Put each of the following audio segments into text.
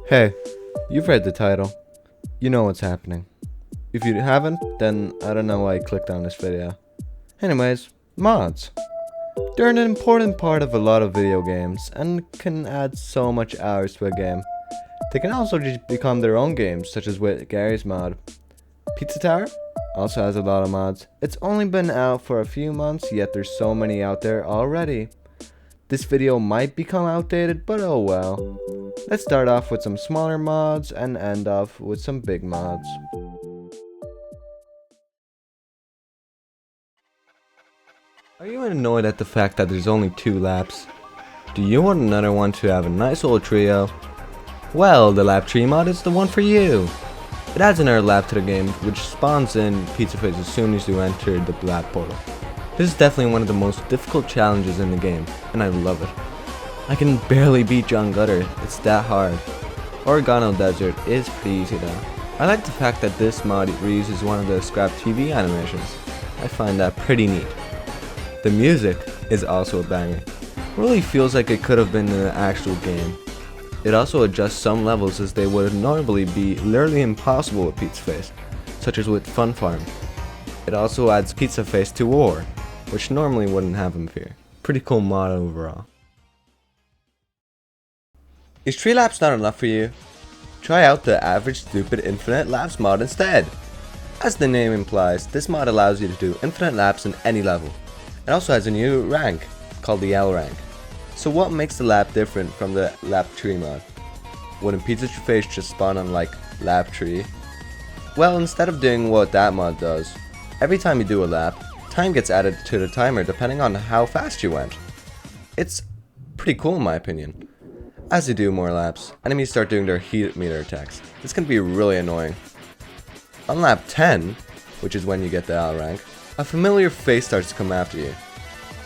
Hey, you've read the title. You know what's happening. If you haven't, then I don't know why you clicked on this video. Anyways, mods. They're an important part of a lot of video games and can add so much hours to a game. They can also just become their own games, such as with Gary's mod. Pizza Tower also has a lot of mods. It's only been out for a few months, yet there's so many out there already. This video might become outdated, but oh well. Let's start off with some smaller mods and end off with some big mods. Are you annoyed at the fact that there's only 2 laps? Do you want another one to have a nice old trio? Well, the lap tree mod is the one for you. It adds another lap to the game, which spawns in Pizza Face as soon as you enter the lap portal. This is definitely one of the most difficult challenges in the game, and I love it. I can barely beat John Gutter, it's that hard. Oregano Desert is pretty easy though. I like the fact that this mod reuses one of the scrap TV animations. I find that pretty neat. The music is also a banger. It really feels like it could have been in an actual game. It also adjusts some levels as they would normally be literally impossible with Pizza Face, such as with Fun Farm. It also adds Pizza Face to War, which normally wouldn't have him here. Pretty cool mod overall. Is 3 laps not enough for you? Try out the Average Stupid Infinite Laps mod instead. As the name implies, this mod allows you to do infinite laps in any level. It also has a new rank, called the L rank. So what makes the lap different from the lap tree mod? Wouldn't Pizza Face just spawn on like lap tree? Well, instead of doing what that mod does, every time you do a lap, time gets added to the timer depending on how fast you went. It's pretty cool in my opinion. As you do more laps, enemies start doing their heat meter attacks. This can be really annoying. On lap 10, which is when you get the L rank, a familiar face starts to come after you.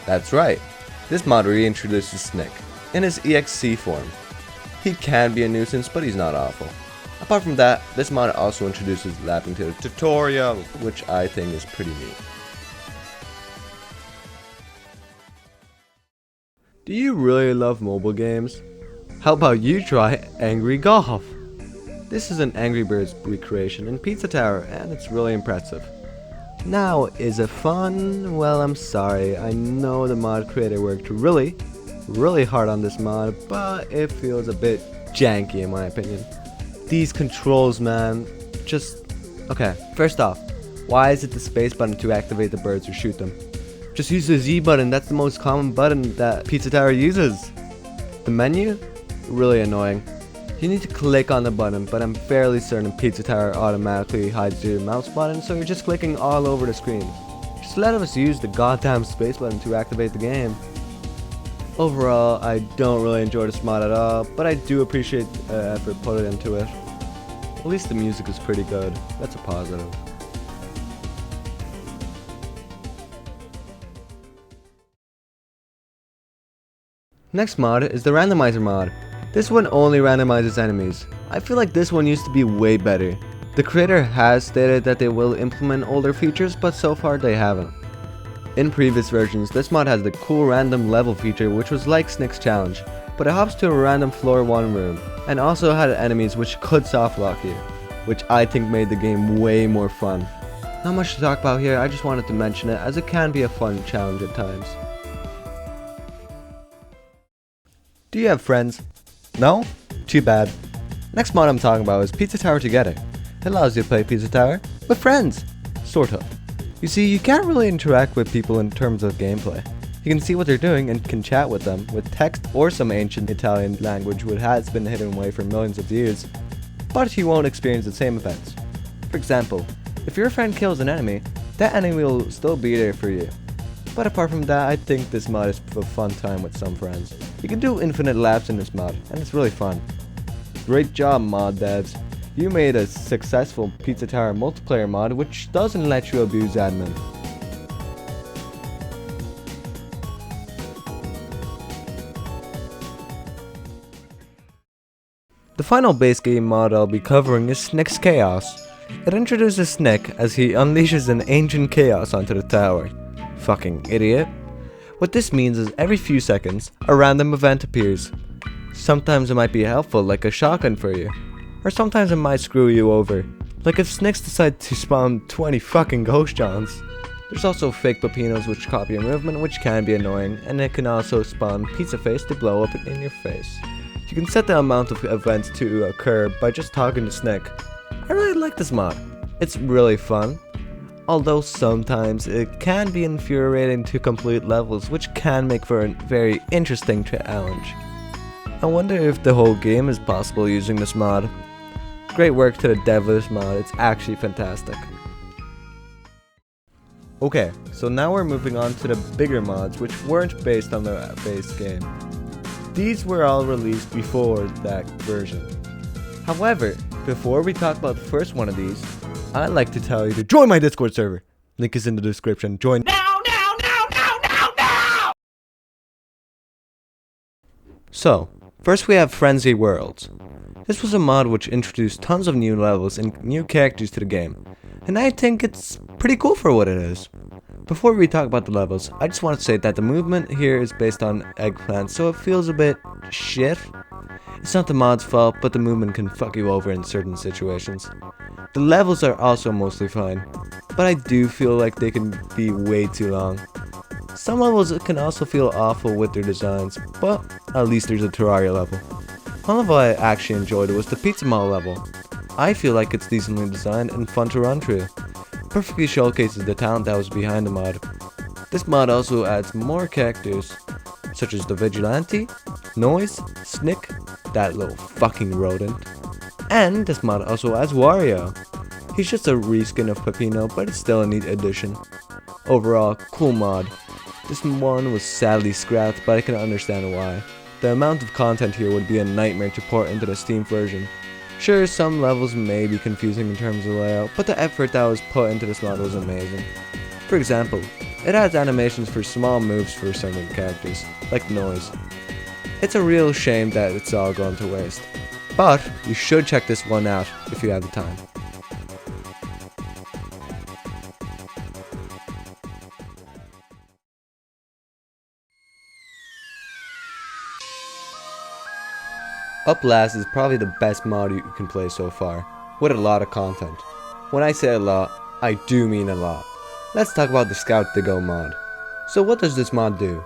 That's right, this mod reintroduces Snick in his EXC form. He can be a nuisance, but he's not awful. Apart from that, this mod also introduces lapping to the tutorial, which I think is pretty neat. Do you really love mobile games? How about you try Angry Goth? This is an Angry Birds recreation in Pizza Tower, and it's really impressive. Now, is it fun? Well, I'm sorry, I know the mod creator worked really hard on this mod, but it feels a bit janky in my opinion. These controls, man, okay, first off, why is it the space button to activate the birds or shoot them? Just use the Z button, that's the most common button that Pizza Tower uses. The menu? Really annoying. You need to click on the button, but I'm fairly certain Pizza Tower automatically hides your mouse button, so you're just clicking all over the screen. Just let us use the goddamn space button to activate the game. Overall, I don't really enjoy this mod at all, but I do appreciate the effort put into it. At least the music is pretty good, that's a positive. Next mod is the Randomizer mod. This one only randomizes enemies. I feel like this one used to be way better. The creator has stated that they will implement older features, but so far they haven't. In previous versions, this mod has the cool random level feature, which was like Snick's challenge, but it hops to a random floor 1 room, and also had enemies which could soft lock you, which I think made the game way more fun. Not much to talk about here, I just wanted to mention it as it can be a fun challenge at times. Do you have friends? No? Too bad. Next mod I'm talking about is Pizza Tower Together. It allows you to play Pizza Tower with friends. Sort of. You see, you can't really interact with people in terms of gameplay. You can see what they're doing and can chat with them with text or some ancient Italian language which has been hidden away for millions of years, but you won't experience the same events. For example, if your friend kills an enemy, that enemy will still be there for you. But apart from that, I think this mod is a fun time with some friends. You can do infinite laps in this mod, and it's really fun. Great job, mod devs. You made a successful Pizza Tower multiplayer mod which doesn't let you abuse admin. The final base game mod I'll be covering is Snick's Chaos. It introduces Snick as he unleashes an ancient chaos onto the tower. Fucking idiot. What this means is every few seconds, a random event appears. Sometimes it might be helpful, like a shotgun for you. Or sometimes it might screw you over, like if snakes decide to spawn 20 fucking ghost johns. There's also fake pepinos which copy your movement, which can be annoying, and it can also spawn pizza face to blow up in your face. You can set the amount of events to occur by just talking to Snick. I really like this mod. It's really fun, although sometimes it can be infuriating to complete levels, which can make for a very interesting challenge. I wonder if the whole game is possible using this mod. Great work to the devilish mod, it's actually fantastic. Okay, so now we're moving on to the bigger mods which weren't based on the base game. These were all released before that version. However, before we talk about the first one of these, I'd like to tell you to join my Discord server. Link is in the description. Join now! So, first we have Frenzy Worlds. This was a mod which introduced tons of new levels and new characters to the game, and I think it's pretty cool for what it is. Before we talk about the levels, I just want to say that the movement here is based on eggplants, so it feels a bit shit. It's not the mod's fault, but the movement can fuck you over in certain situations. The levels are also mostly fine, but I do feel like they can be way too long. Some levels can also feel awful with their designs, but at least there's a Terraria level. One level I actually enjoyed was the Pizza Mall level. I feel like it's decently designed and fun to run through. Perfectly showcases the talent that was behind the mod. This mod also adds more characters, such as the Vigilante, Noise, Snick, that little fucking rodent, and this mod also adds Wario. He's just a reskin of Peppino, but it's still a neat addition. Overall, cool mod. This one was sadly scrapped, but I can understand why. The amount of content here would be a nightmare to port into the Steam version. Sure, some levels may be confusing in terms of layout, but the effort that was put into this mod was amazing. For example, it adds animations for small moves for certain characters, like Noise. It's a real shame that it's all gone to waste, but you should check this one out if you have the time. Up Last is probably the best mod you can play so far, with a lot of content. When I say a lot, I do mean a lot. Let's talk about the Scout to Go mod. So what does this mod do?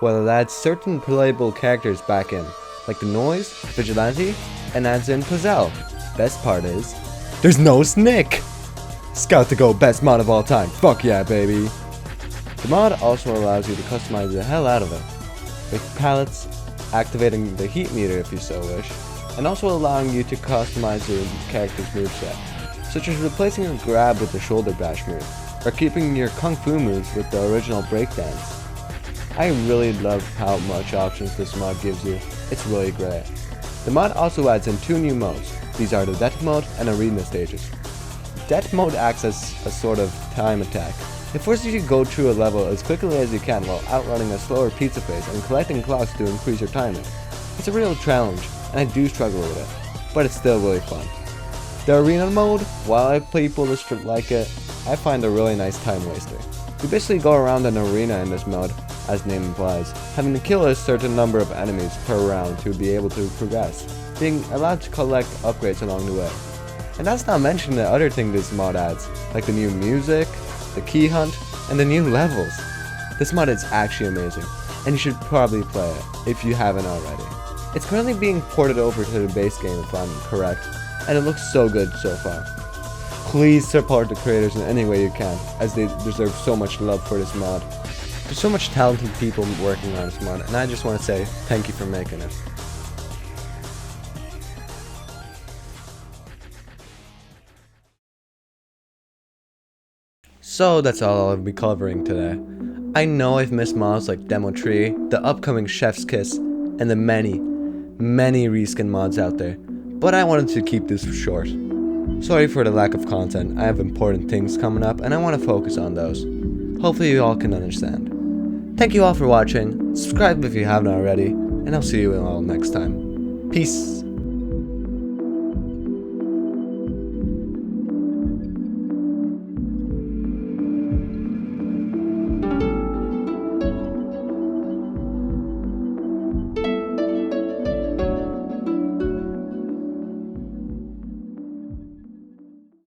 Well, it adds certain playable characters back in, like the Noise, Vigilante, and adds in Puzzle. Best part is, there's no Snick! Scout to Go best mod of all time, fuck yeah baby! The mod also allows you to customize the hell out of it, with palettes, activating the heat meter if you so wish, and also allowing you to customize your character's moveset, such as replacing a grab with the shoulder bash move, or keeping your kung fu moves with the original breakdance. I really love how much options this mod gives you, it's really great. The mod also adds in 2 new modes. These are the Death Mode and Arena stages. Death Mode acts as a sort of time attack. It forces you to go through a level as quickly as you can while outrunning a slower pizza face and collecting clocks to increase your timing. It's a real challenge, and I do struggle with it, but it's still really fun. The Arena mode, while I people like it, I find a really nice time waster. You basically go around an arena in this mode, as the name implies, having to kill a certain number of enemies per round to be able to progress, being allowed to collect upgrades along the way. And that's not mentioning the other thing this mod adds, like the new music, the key hunt, and the new levels. This mod is actually amazing, and you should probably play it, if you haven't already. It's currently being ported over to the base game if I'm correct, and it looks so good so far. Please support the creators in any way you can, as they deserve so much love for this mod. There's so much talented people working on this mod, and I just want to say thank you for making it. So that's all I'll be covering today. I know I've missed mods like Demo Tree, the upcoming Chef's Kiss, and the many reskin mods out there, but I wanted to keep this short. Sorry for the lack of content, I have important things coming up and I want to focus on those. Hopefully you all can understand. Thank you all for watching, subscribe if you haven't already, and I'll see you all next time. Peace!